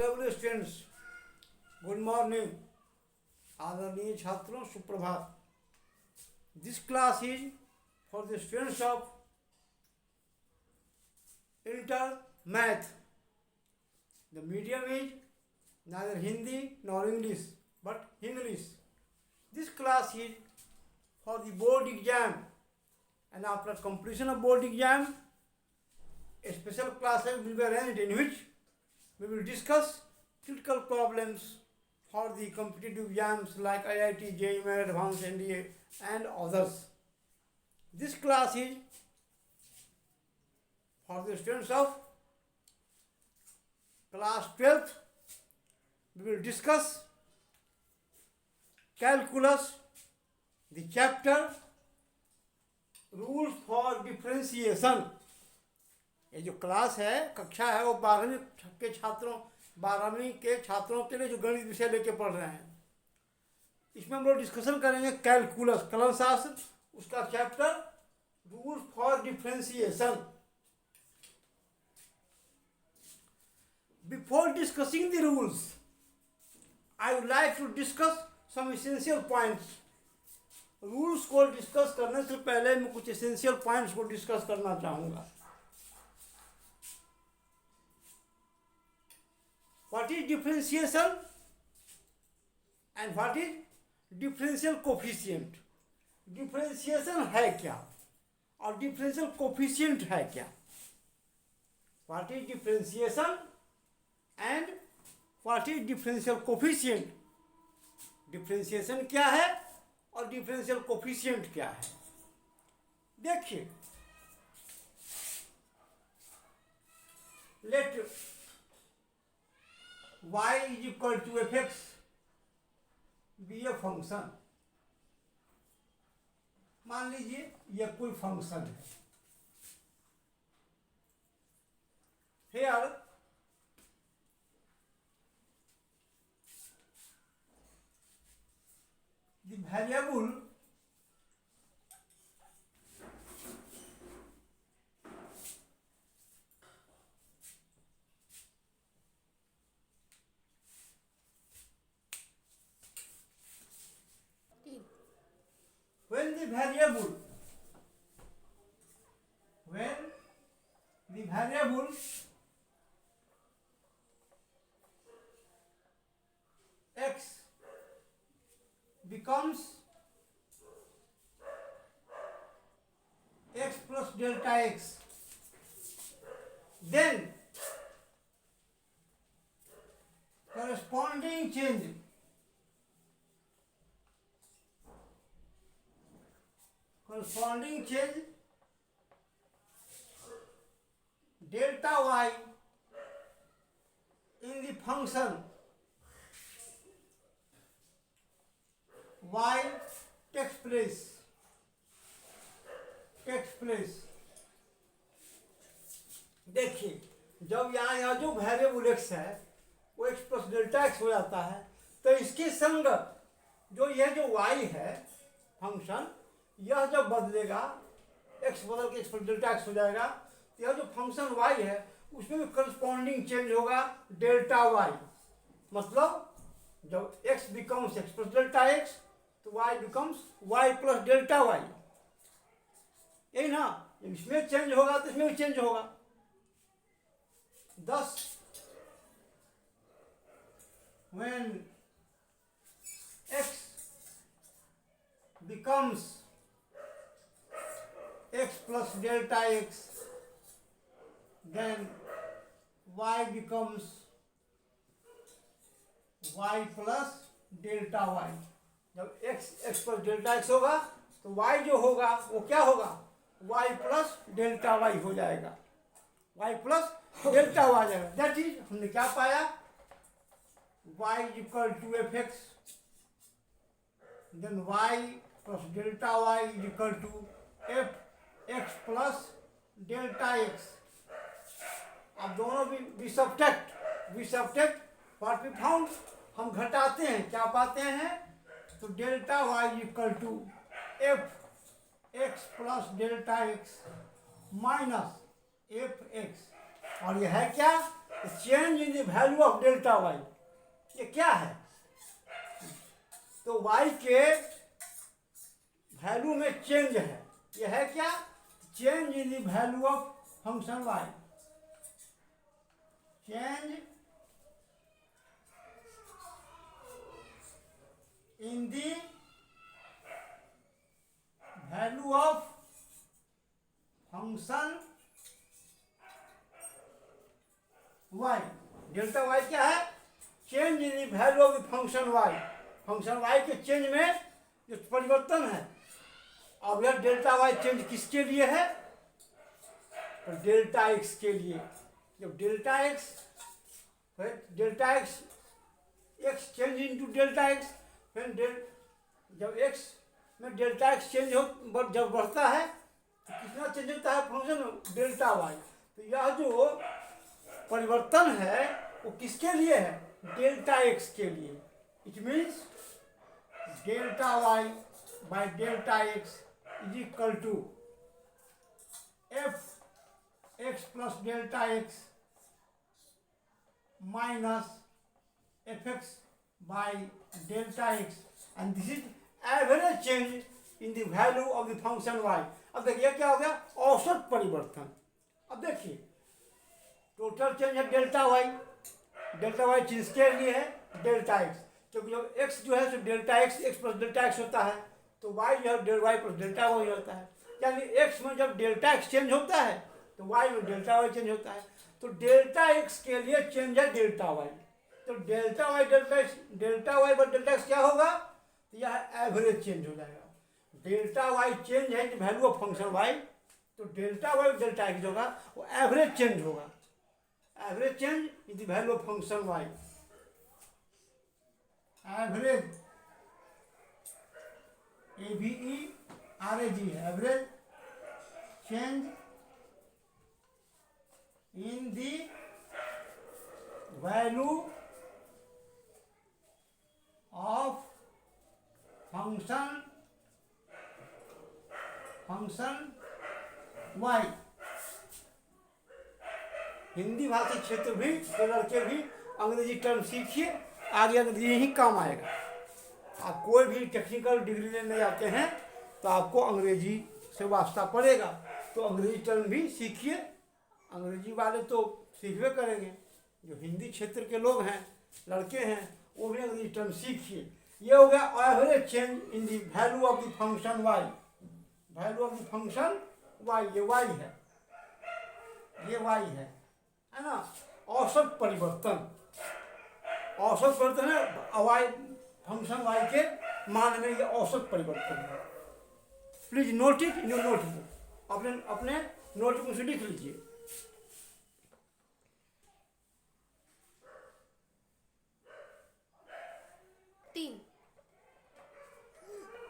Hello students, good morning. आदरणीय छात्रों, सुप्रभात। This class is for the students of inter math. The medium is neither Hindi nor English but English. This class is for the board exam, and after completion of board exam, a special class will be arranged in which we will discuss critical problems for the competitive exams like IIT, JEE, Advanced NDA and others. This class is for the students of class 12th. We will discuss calculus, the chapter rules for differentiation. ये जो class है, कक्षा है, वो 12वीं के छात्रों के लिए जो गणित विषय लेके पढ़ रहे हैं, इसमें हम लोग डिस्कशन करेंगे कैलकुलस, कलन शास्त्र, उसका chapter rules for differentiation. Before discussing the rules, I would like to discuss some essential points. Rules को डिस्कस करने से पहले मैं कुछ एसेंशियल पॉइंट्स को डिस्कस करना चाहूँगा. What is differentiation and what is differential coefficient? Differentiation है क्या और डिफरेंशियल कोफिशिएंट है क्या? What is differentiation and what is differential coefficient? Differentiation क्या है और डिफरेंशियल कोफिशिएंट क्या है? देखिए, let y is equal to fx be a function. मान लीजिए यह कोई फंक्शन है. Here the variable when the variable x becomes x plus delta x, then corresponding change delta y in the function y takes place. देखिए, जब यहाँ जो variable x है वो x प्लस डेल्टा x हो जाता है, तो इसके संगत जो यह जो y है फंक्शन, यह जब बदलेगा, x बदल के x प्लस डेल्टा x हो जाएगा, तो यह जो फंक्शन y है उसमें भी करस्पॉन्डिंग चेंज होगा डेल्टा y. मतलब जब x becomes x plus delta x, तो y becomes y plus delta y. यही ना, इसमें चेंज होगा तो इसमें भी चेंज होगा. thus when x becomes x plus delta x, then y becomes y plus delta y. जब x plus delta x होगा तो y जो होगा वो क्या होगा, y plus delta y हो जाएगा. y plus delta y आ जाएगा. दैट इज, हमने क्या पाया, y is equal to fx, then y plus delta y is equal to fx plus delta x. अब दोनों भी सब्ट्रैक्ट व्हाट वी फाउंड, हम घटाते हैं, क्या पाते हैं, तो delta y is equal to fx plus delta x minus f x, और यह है क्या, change in the value of delta y, ये क्या है? तो वाई के वैल्यू में चेंज है, ये है क्या? Change in the value of function y, change in the value of function y. Delta y क्या है? Change in the value of the function y, function y के चेंज में जो परिवर्तन है। अब यह डेल्टा वाई चेंज किसके लिए है? तो डेल्टा एक्स के लिए। जब delta x x change into delta x, फिर जब एक्स में डेल्टा एक्स चेंज हो जब बढ़ता है तो कितना चेंज होता है? Function delta y. तो यह जो परिवर्तन है वो किसके लिए है? डेल्टा एक्स के लिए। It means delta y by delta x is equal to f x plus delta x minus f x by delta x, and this is average change in the value of the function y. अब देखिए क्या हो गया? औसत परिवर्तन। अब देखिए total change है डेल्टा वाई चेंज के लिए है डेल्टा एक्स, क्योंकि जब एक्स जो है तो delta x plus delta x होता है, तो वाई जो है वाई प्लस डेल्टा वाई होता है। यानी एक्स में जब डेल्टा एक्स चेंज होता है तो वाई में डेल्टा वाई चेंज होता है। तो डेल्टा एक्स के लिए चेंज है डेल्टा वाई, तो डेल्टा वाई पर डेल्टा एक्स क्या होगा? तो यह एवरेज चेंज हो जाएगा। डेल्टा वाई चेंज है वैल्यू ऑफ फंक्शन वाई, तो डेल्टा वाई डेल्टा एक्स होगा वो एवरेज चेंज होगा। Average change in the value of function y, average AVERAG, average change in the value of function y. Hindi भाषी क्षेत्र भी के लड़के भी अंग्रेजी टर्म सीखिए, आगे अंग्रेजी ही काम आएगा। आप कोई भी टेक्निकल डिग्री लेने जाते हैं तो आपको अंग्रेजी से वास्ता पड़ेगा, तो अंग्रेजी टर्म भी सीखिए। अंग्रेजी वाले तो सीखबे करेंगे, जो हिंदी क्षेत्र के लोग हैं, लड़के हैं, वो भी अंग्रेजी टर्म सीखिए। ये हो गया average change in the value of the function y, value of the function y, ये वाई है, ये वाई है ना। औसत परिवर्तन है वाई, फंक्शन वाई के मान में ये औसत परिवर्तन है। Please note it in your notebook, अपने नोटबुक से लिख लीजिए।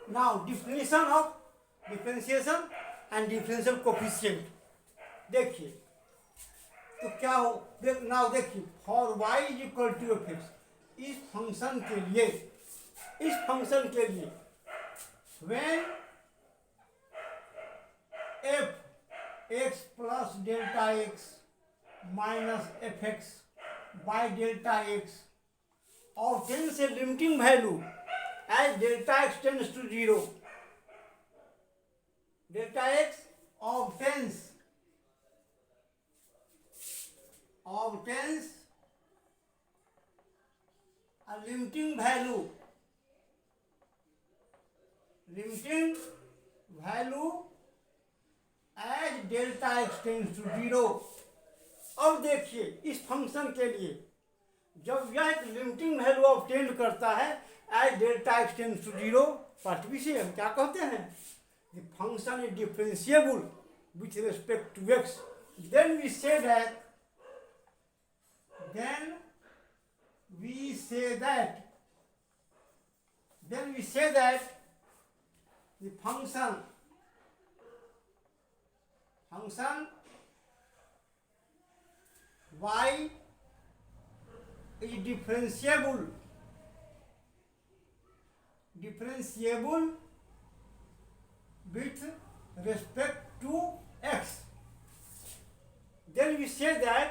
Now definition of differentiation and differential coefficient. देखिए तो क्या हो, नाउ देखिए for y is equal to f x, इस फंक्शन के लिए when f x plus delta x minus f x by delta x obtains a limiting value as delta x tends to 0. Delta x obtains a limiting value as delta x tends to 0. अब देखिए इस function के लिए जब यह एक limiting value obtain करता है as delta x tends to 0, part से हम क्या कहते हैं? The function is differentiable with respect to x, then we say that the function y is differentiable with respect to x. Then we say that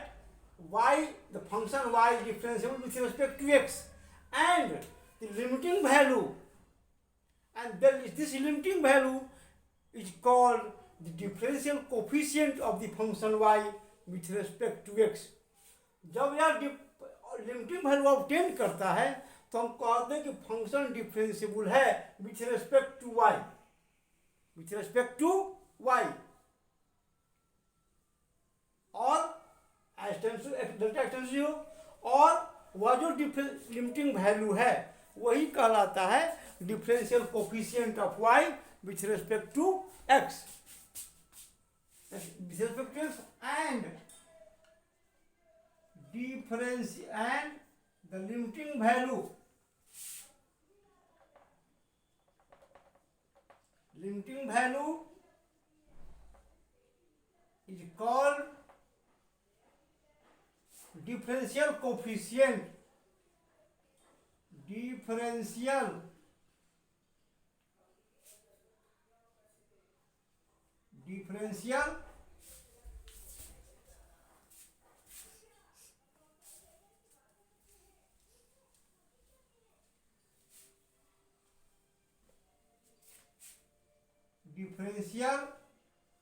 y, the function y is differentiable with respect to x, and the limiting value, and then this limiting value is called the differential coefficient of the function y with respect to x. जब यह limiting value obtain करता है तो हम कहते हैं कि function differentiable है with respect to y, with respect to y, और डेल्टा एक्सटेंस 0, और वह जो लिमिटिंग वैल्यू है वही कहलाता है differential coefficient of y with respect to x, with respect to x, and difference and the limiting value is called differential coefficient, differential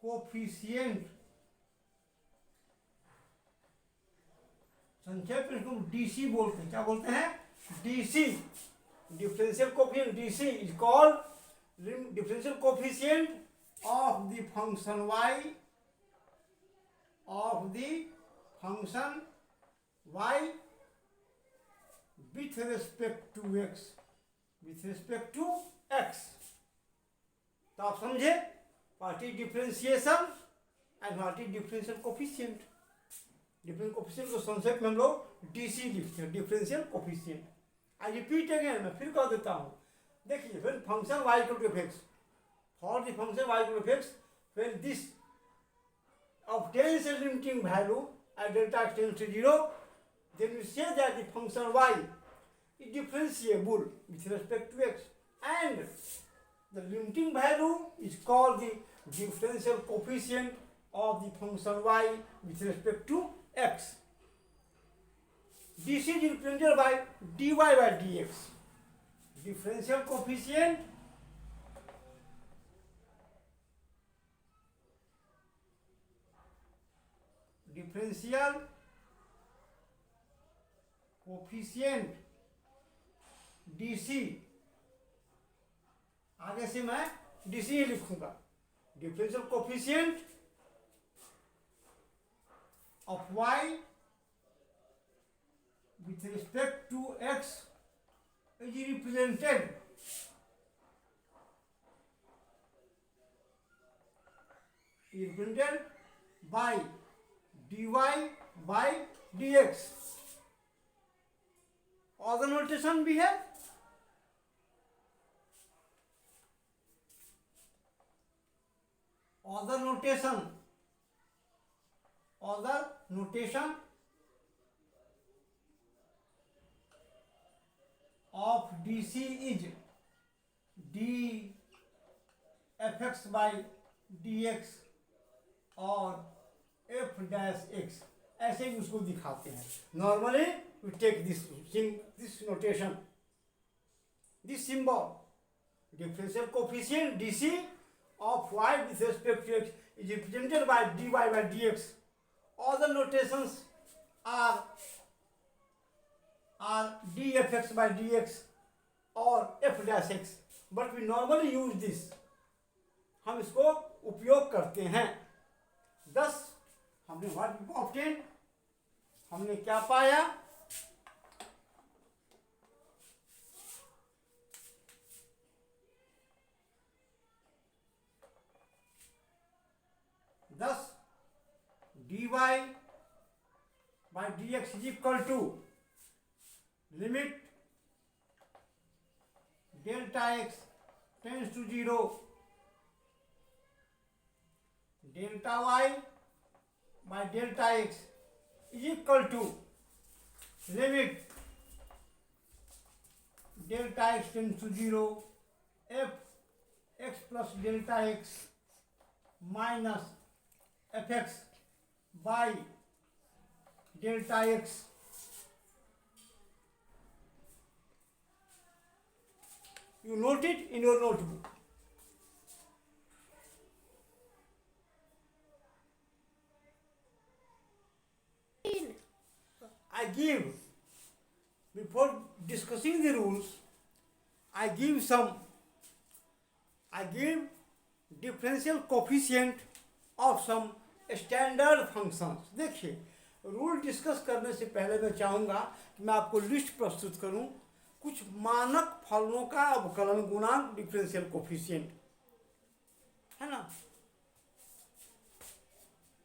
coefficient, संक्षेप में इसको डीसी बोलते हैं। क्या बोलते हैं? DC, differential coefficient. DC is called differential coefficient of the function y, with respect to x, तो आप समझे what is differentiation and what is differential coefficient. Differential coefficient को संक्षेप में हम लोग डीसी लिखते हैं, differential coefficient. I repeat again, मैं फिर कह देता हूँ। देखिए, when function y equal to f, for the function y equal to x, when this obtains a limiting value at delta x tends to 0, then we say that the function y is differentiable with respect to x, and the limiting value is called the differential coefficient of the function y with respect to x. This is represented by dy by dx. Differential coefficient dc, आगे से मैं dc ही लिखूंगा। Differential coefficient of y with respect to x is represented by dy by dx। Other notation भी है, other notation of dc is dfx by dx और f dash x, ऐसे ही उसको दिखाते हैं। Normally we take this notation, this symbol, differential coefficient dc of y with respect to x is represented by dy by dx. Other notations are dfx by dx or f dash x, but we normally use this, हम इसको उपयोग करते हैं। thus हमने what obtain, हमने क्या पाया? thus dy by dx is equal to limit delta x tends to 0, delta y by delta x is equal to limit delta x tends to 0, f x plus delta x minus fx by delta x. You note it in your notebook. I give, before discussing the rules, I give differential coefficient of some standard functions. देखिए, rule discuss करने से पहले मैं चाहूँगा कि मैं आपको list प्रस्तुत करूँ कुछ मानक फलनों का अवकलन गुणांक डिफरेंशियल कोफिशिएंट, है ना।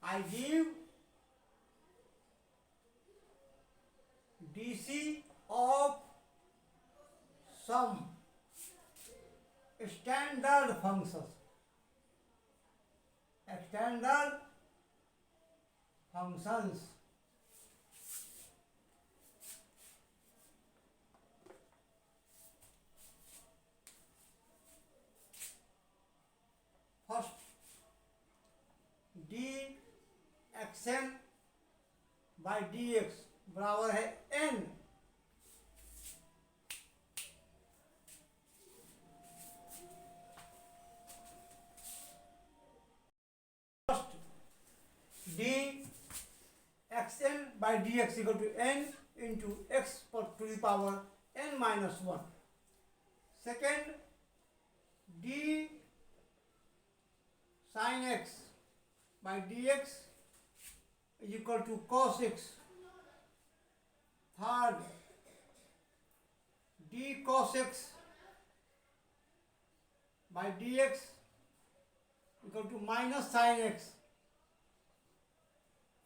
I give DC of some standard functions, standard functions first d x n by d x बराबर है n. First d x n by d x equal to n into x to the power n minus one. Second d sine x by d x is equal to cos x। Third d cos x by dx equal to minus sin x।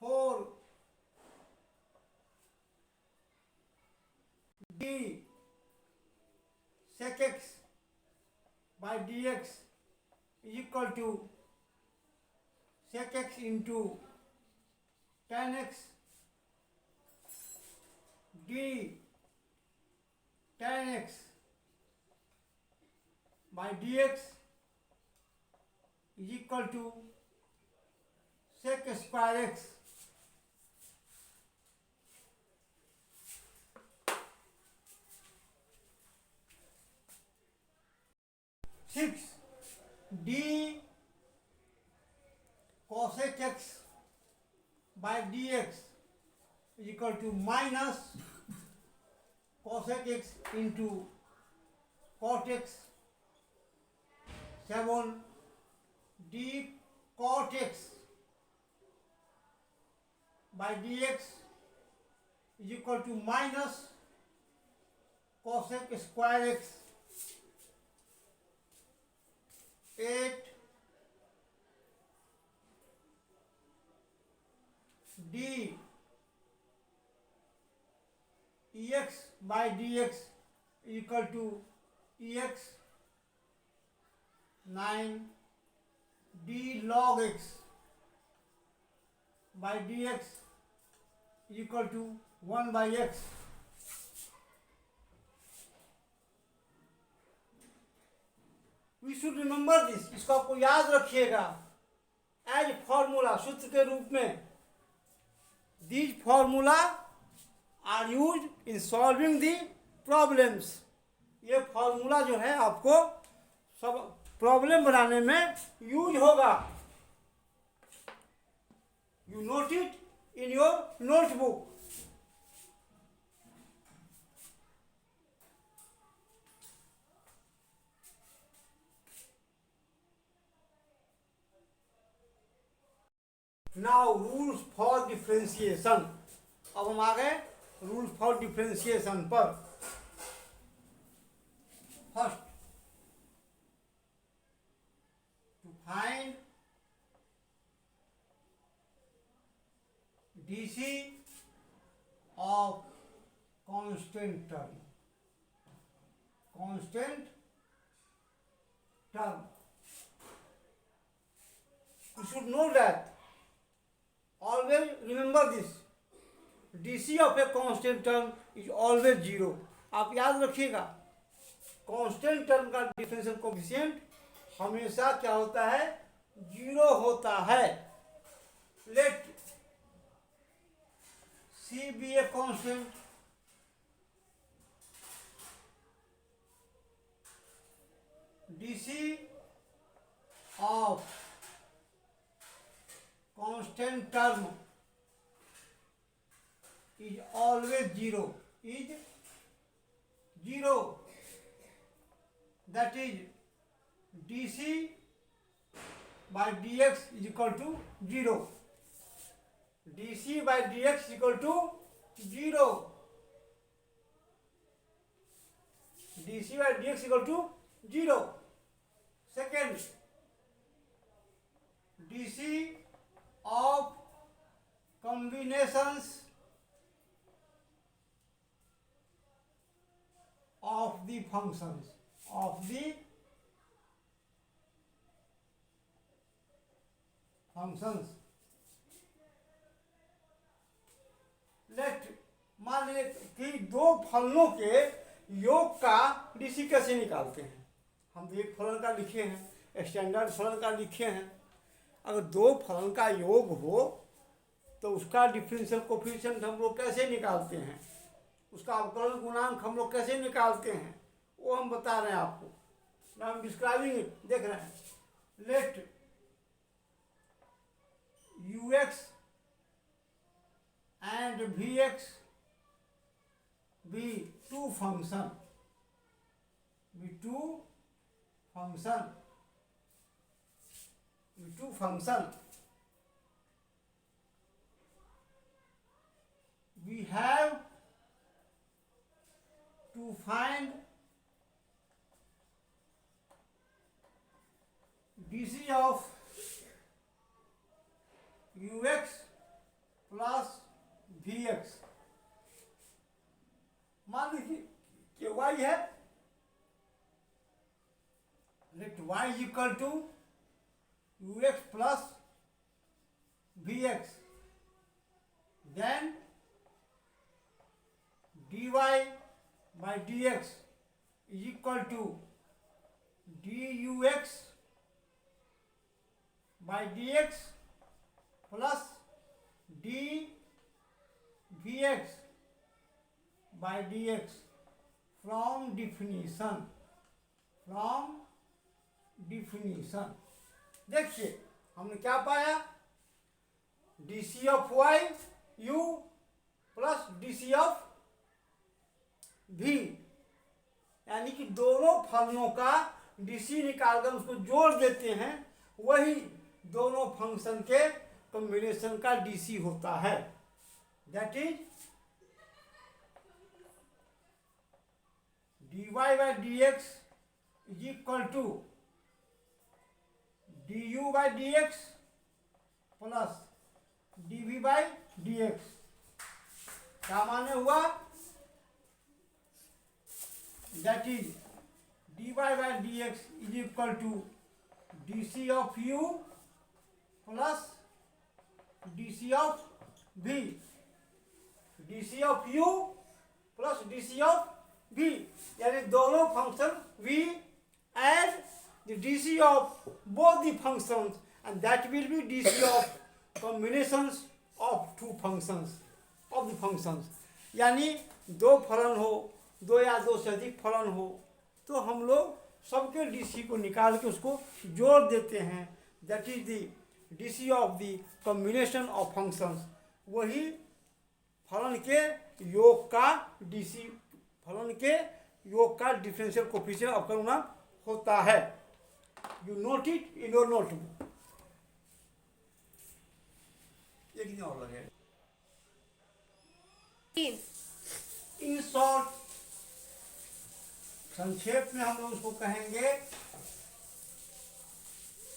Four d sec x by dx is equal to sec x into tan x। d tan x by dx is equal to sec square x। Six d cosec x by dx is equal to minus cosec x into cot x। Seven d cot x by dx is equal to minus cosec square x। Eight d ex by dx equal to ex। Nine d log x by dx equal to 1 by x। We should remember this, इसको आपको याद रखिएगा as formula, सूत्र के रूप में। These formula are use in solving the problems. ये formula जो है आपको सब प्रॉब्लम बनाने में यूज होगा। You note it in your notebook. Now rules for differentiation. अब हम आ गए रूल्स फॉर डिफ्रेंसिएशन पर। First, to find DC of constant term, constant term, you should know that, always remember this, dc of a constant term is always zero। आप याद रखिएगा constant term का differential coefficient हमेशा क्या होता है, zero होता है। Let C be a constant, dc of constant term is always zero, is zero. That is dc by dx is equal to 0. dc by dx is equal to 0. dc by dx is equal to 0. Second, dc of combinations of the functions, of the functions. Let मान लीजिए कि दो फलनों के योग का DC कैसे निकालते हैं। हम एक फलन का लिखे हैं, स्टैंडर्ड फलन का लिखे हैं। अगर दो फलन का योग हो तो उसका डिफरेंशियल कोफिशिएंट हम लोग कैसे निकालते हैं, उसका अवकलन गुणांक हम लोग कैसे निकालते हैं, वो हम बता रहे हैं आपको। नाउ हम डिस्क्राइबिंग इट, देख रहे हैं। Let ux and vx be two function, we have to find dc of ux plus vx। मान लीजिए कि y है, let y is equal to ux plus vx, then dy by dx is equal to dux by dx plus dvx by dx from definition। देखिए हमने क्या पाया, dc of y u plus dc of v, यानी कि दोनों फलनों का dc निकालकर उसको जोड़ देते हैं, वही दोनों फंक्शन के कॉम्बिनेशन का डीसी होता है। That is dy by dx is equal to du by dx plus dv by dx। क्या माने हुआ, that is dy by dx is equal to dc of u plus dc of v, dc of u plus dc of v, यानी दोनों function v and the dc of both the functions, and that will be dc of combinations of two functions of the functions। यानी दो फलन हो, दो या दो से अधिक फलन हो, तो हम लोग सबके डीसी को निकाल के उसको जोड़ देते हैं। That is the DC of the combination of functions, वही फलन के योग का डीसी, फलन के योग का डिफरेंशियल कोफिशिएंट अवकलन होता है। You note it in your notebook. एक दिन और लगेगा। इन शॉर्ट, संक्षेप में हम लोग उसको कहेंगे,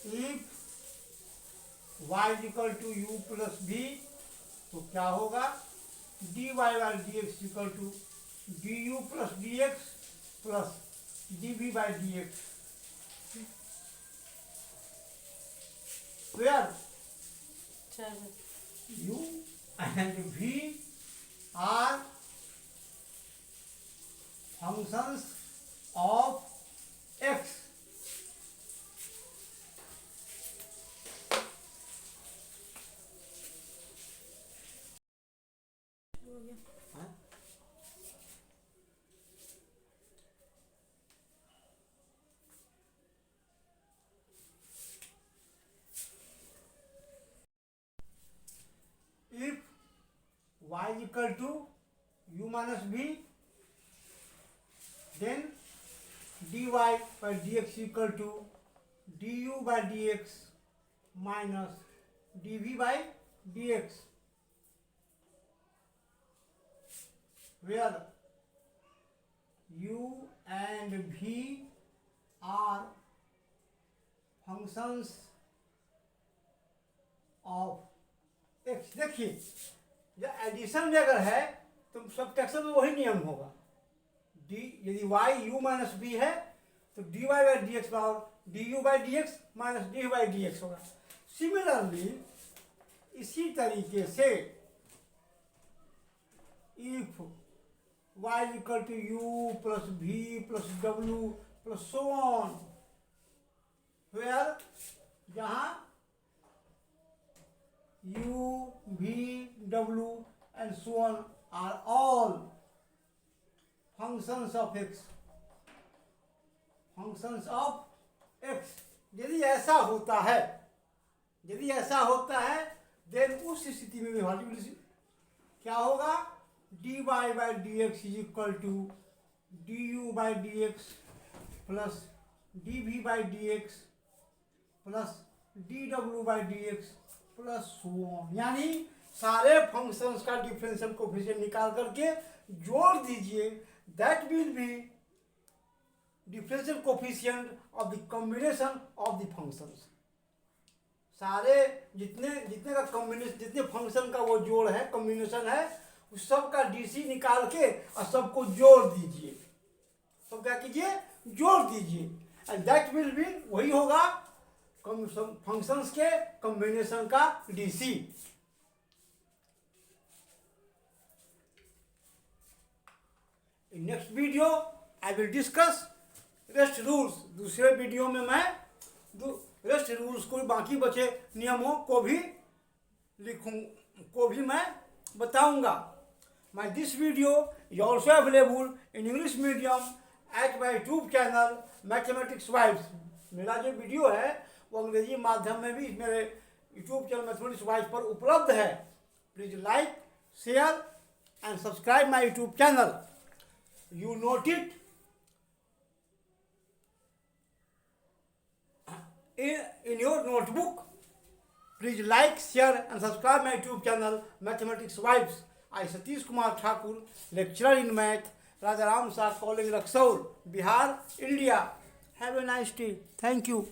if y equal to u plus b, तो क्या होगा, dy by d x equal to d u plus d x plus d b by d x. Where u and v are functions of x, is equal to u minus v, then dy by dx equal to du by dx minus dv by dx, where u and v are functions of x. देखिए जब addition में अगर है तो subtraction में वही नियम होगा, डी यदि y u माइनस बी है तो dy बाई डी एक्स बराबर du by d x minus d by d x होगा। सिमिलरली इसी तरीके से if y equal to u plus v plus w plus so on, where जहाँ u, v, w and so on are all functions of x, functions of x। यदि ऐसा होता है, यदि ऐसा होता है देन उस स्थिति में भी क्या होगा, dy by d x is equal to du by d x plus dv by d x plus dw by d x plus so on. यानी सारे फंक्शंस का डिफरेंशियल कोएफिशिएंट निकाल करके जोड़ दीजिए, that will be differential coefficient of the combination of the functions. सारे जितने जितने का कॉम्बिनेशन, जितने फंक्शन का वो जोड़ है, कॉम्बिनेशन है, उस सब का डीसी निकाल के और सबको जोड़ दीजिए। सब क्या कीजिए, जोड़ दीजिए, एंड दैट विल बी, वही होगा फंक्शंस के कॉम्बिनेशन का DC. In next video I will discuss rest rules. दूसरे वीडियो में मैं रेस्ट रूल्स को, बाकी बचे नियमों को भी मैं बताऊंगा। My this video is also available in English medium at my YouTube channel mathematics vibes. मेरा जो वीडियो है वो अंग्रेजी माध्यम में भी मेरे यूट्यूब चैनल मैथमेटिक्स वाइब्स पर उपलब्ध है। Please like, share and subscribe my YouTube channel. You note it in your notebook. Please like, share and subscribe my YouTube channel Mathematics Vibes. I Satish Kumar Thakur, lecturer in math, Rajaram Shah College, Luxor, Bihar, India. Have a nice day. Thank you.